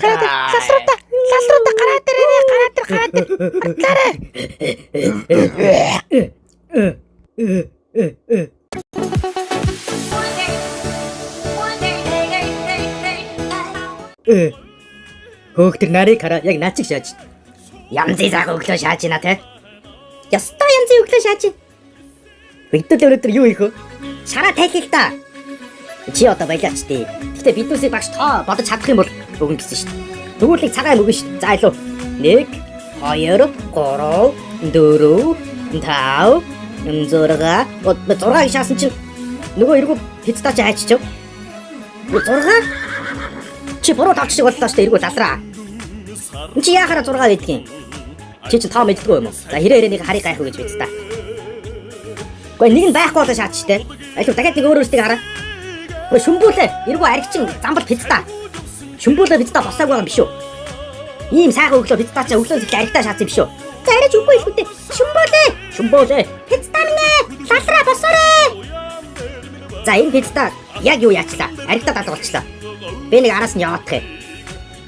Гараад лалруута гараад Хөөхтөр нарыг хараа яг наад чиг шааж. янзын цаг өглөө шааж байна те. Ястай янзын өглөө шааж байна. Бидэл өнөөдөр юу ийх вэ? Шараа тайлхих та. Чи одоо байлаач тий. Гэтэ бидүүсийг багш тоо бодож чадах юм бол өгнө гэсэн шүү дээ. Төгөөрлийг цагаан өгнө шүү. За илүү. 1 2 3 4 5 6 6-ыг шаасан чинь нөгөө эргүү пиццаа чи хайчих. 6 чи буруу тавч шиг боллоо шүү дээ эргүү лалраа. Чи яахаараа 6 байдгийн? Чи ч тоо мэддэггүй юм уу? За хэрэг нэг харыг гайх уу гэж биз та. Гэхдээ нэг нь байхгүй болоо шаач штэ. Ахив дахиад нэг өөр өөртөө хараа. Гэхдээ шүмбүүлээ. Эргүү аригчин замбал пиццаа. Шүмбүүлээ пиццаа босааг байгаа юм биш үү? Ийм сайхан өглөө пиццаа чаа өглөө зэрэг аригтаа шаацсан биш үү? За арайч үгүй их үтэй. Шүмбүүлээ. Пиццаа минь лалраа босоорой. За энэ пиццаа яг юу яачлаа? Аригтаа даалга болчлаа. Би нэг араас нь яваадах юм.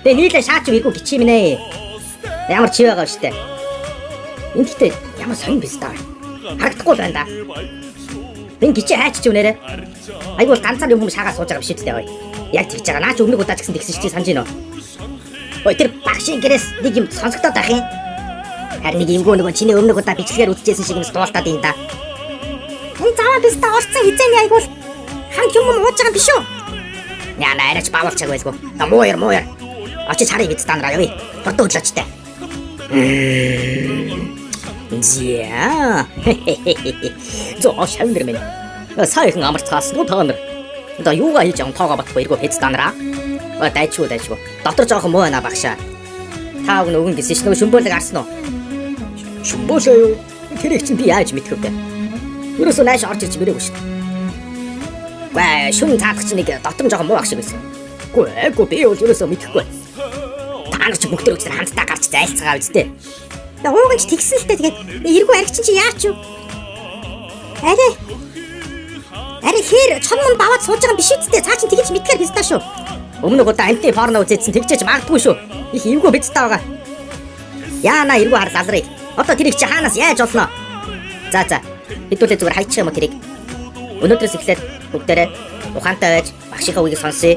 Тэгээ нийлээ шаач юу иргүү гिचим нэ. Ямар чи байгаа штэ. Энд гэхдээ ямар сонир пиццаа. Харагдахгүй л байна да. Бин гिचээ хайч ч үнээрээ. Айгуул ганцаар юм шаагаа сууж байгаа биш үү те. Яг тэгж байгаа. Наач өмнөг удаа ч гэсэн тэгсэн чи санаж гинөө. Ой тэр багшийн гэрээс нэг юм сонсогдоод байх юм. Харин нэг юмгүй нөгөө чиний өмнөг удаа бичлэгээр үтжсэн шиг юм дуултаад юм да. Энэ заваа пиццаа орцсон хизээний айгуул ханг юм ууж байгаа юм биш үү? Яна арайч баавалчааг байлгүй. Та мууяр. Очиж харъя биз танараа явъя. Бодоо хөдлөөчтэй. Зя. Зоо шавнэр минь. Сайхан амарцгаас нуу та нар. Одоо юугаа хийж байгаа тоогоо батгүй эргөө пиц танараа. Дайчгүй. Дотор жоохон муу байна багшаа. Та өгнө гэсэн чинь нөгөө шүмбөлөг арсан уу? Шүмбөлөө юу? Тэрийг чинь би яаж мэдэх вэ? Юурээс нааш орж ирж мөрөөг шүү. Гэ шүн цаадах чинь нэг дотор жоохон муу ах шиг байсан. Үгүй би юу юурээс мэдэхгүй. Та нар ч бүгд өчтөр хамтдаа гарч зайлцгаа үсттэй. Уугаж тэгсэн л дээ тэгээд эргүү аригчин чи яач юу? Арай хэр чомон баваад сууж байгаа юм биш үсттэй. Цаа чин тэгэж мэдгээр пистаа шүү. Өмнөг удаа амтны порно үзсэн тэгжэж магадгүй шүү. Их эвгүй пистаа байгаа. Яана эргүү хар лалрыг. Одоо тэрийг чи хаанаас яаж олно? За хэдүүлээ зүгээр хайчих юм уу тэрийг. Өнөөдрөөс эхлээд бүгдээрээ ухаантай байж багшийнхаа үгийг сонсъё.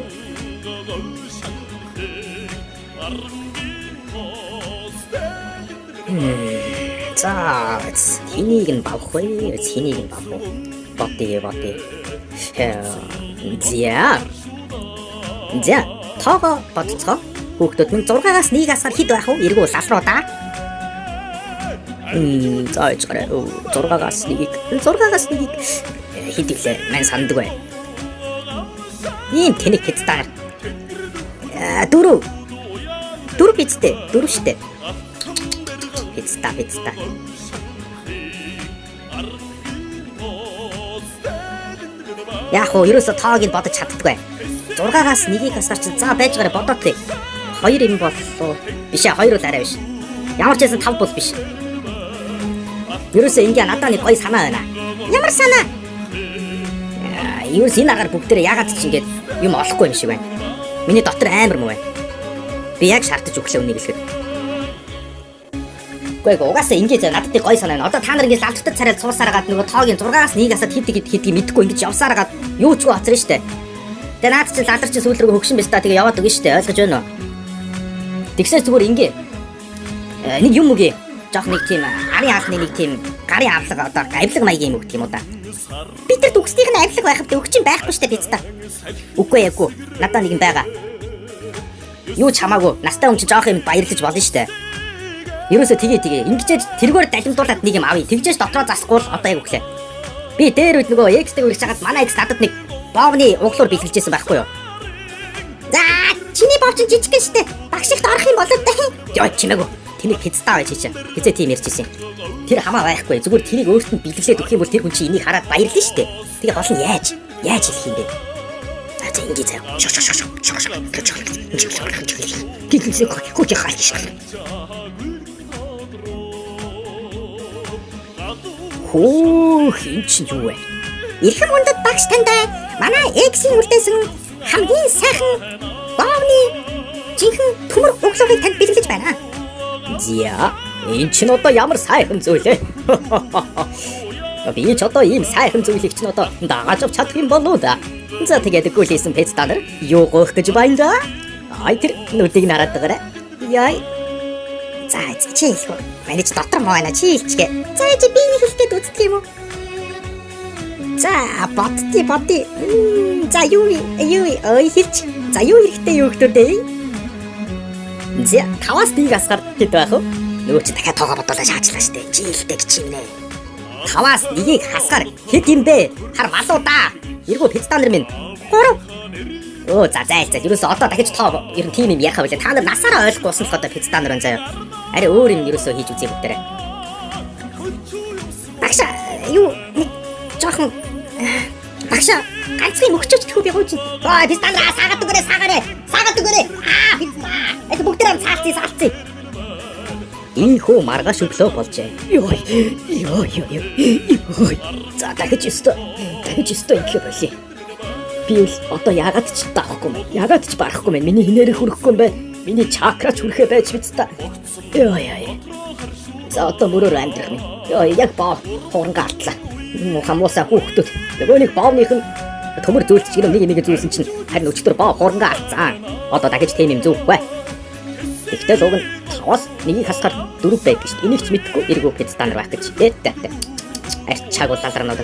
За, хэнийг нь бавах вэ? Бодъё. За, тоогоо бодцгоо. Хүүхдүүд минь 6-аас 1 асар хэд байх вэ? Эргүү лалруу да. За, 6-аас 1-ийг хэд илээ? Мань санддаг бай. Ийм тэнэг пиццаа. 4 пиццтэй. 4 штэ. Пиццаа. Яг уу ерөөсө тоог нь бодож чаддаггүй. 6-аас 1-ийг асарч за байж гараа бодоод тий. 2 юм боллоо. Биш ээ 2 л арай биш. Ямар ч байсан 5 бол биш. Ерөөсө ингээ надад нэг гоё санаа байна. Ямар санаа? Ерөөс энэ агаар бүгдээрээ ягаад ч ингээд юм олохгүй юм шиг байна. Миний дотор амар муу байна. Би яг шаардаж өглөө үнийг хэлэхэд. Гэхдээ угаасаа ингээ зэ надад гоё санаа байна. Одоо та нар ингээ лалтад царай суусараад нөгөө тоогийн 6-аас 1 асаад хэд мэдгүй ингэж явсараад юу ч гоо оцроо штэ. Тэгээ наад чи лалар чи сүүл рүү хөгшин биз та тэгээ яваад өгнө штэ. Ойлгож байна уу? Тэгсээс зүгээр ингээ нэг юм үгүй. Жох нэг тийм арын хаалны нэг тийм гарын авлага одоо авлага маягийн юм өгдөг юм уу да. Би тэр дүгсдийнх нь авлага байх хэвээр өгч юм байхгүй штэ биз та. Үгүй яггүй. Надаа нэг юм байгаа. Юу ч хамаагүй. Настай хүн чинь жоох юм баярлаж болно штэ. Ерөөсө тэгээ ингэж тэргээр далимдуулаад нэг юм авъя. Тэгжээж дотроо засахгүй л одоо яг өглөө. Би дээр үед нөгөө X-тэй үргэж чагаад манай X надад нэг боовны углуур бэлгэлжсэн байхгүй юу? За чиний боов чинь жижиг штэ. Багш ихт орох юм болоо да. Йоо чимээгүй. Тэнийг пиццаа байж чаа. Хизээ тийм ярьжсэн. Тэр хамаа байхгүй. Зүгээр тэрийг өөртөө нь бэлгэлээд өгөх юм бол тэр хүн чинь энийг хараад баярлна штэ. Тэгээ гол нь яаж хэлэх юм бэ? За ингэ заяа. Хөө хин ч юу вэ? Ирхэн хүндэт багш тантай манай X-ийн үлдээсэн хамгийн сайхан боовны жинхэнэ бодлогыг танд бэлгэлж байна. За, энэ чинь одоо ямар сайхан зүйл ээ. Би ч одоо ийм сайхан зүйлийг чинь одоо дааж авч чадах юм болоо да. За тэгээд гүйлсэн пэц та нар юу гоох гэж байна да? Ай тэр нүдийг нараад байгаарай. Яй. За чи хэлэх үү? Манайч дотор муу байна чи хэлчихээ. За чи би хэлэхэд үздэг юм уу? За бодти. За юу ой хэлч. За юу хэрэгтэй юу гэдээ. За 5-аас 1 асгаар хэд байх вэ? Нөгөө чи дахиад тоогоо бодуулаад шаачлаа штэ. Чи хэлдэг чи нэ. 5-аас 1-ийг хасгаар хэд юм бэ? Хар малуу да. Эргүү пэц та нар минь. 3. Оо за ерөөсөө одоо дахиж тоо ер нь тим юм яхаа билээ. Та нар насаараа ойлгохгүйсэн л одоо пэц та нар байна заяа. Ари өөр юм ерөөсөө хийж үзье бүгдээрээ. Багш юу жоохон багш ганцхан мөхчөөч тхүү би гооч. Ой пэц та нар саагаад өгөөрэй. Пэц эд бүгдээрээ цаалцъя. Энэ хөө маргааш өглөө болжээ. Йой. За дахиж өстө ихлэ болий. Би үл одоо яагаад ч таахгүй мэн. Яагаад ч барахгүй мэн. Миний хинээрээ хүрэхгүй юм бэ? Миний чакрач хүрэхээ байж биз та. Йой. За одоо мөрөөр амьдрах минь. Йой яг боо хуранга алтлаа. Хамуусаа хүүхдүүд. Нөгөө нэг боовных нь төмөр зүйлч гэнэ нэг юм зүйлсэн чинь харин өчтөр боо хуранга алцсан. Одоо дахиж тийм юм зүүхгүй. Тэгтэл уг нь 5-аас 1-ийг хасгаар 4 байдаг шүү дээ. Энийг ч мэдэхгүй эргүү пэц та нар байх гэж. Арчааг улаалрнууд.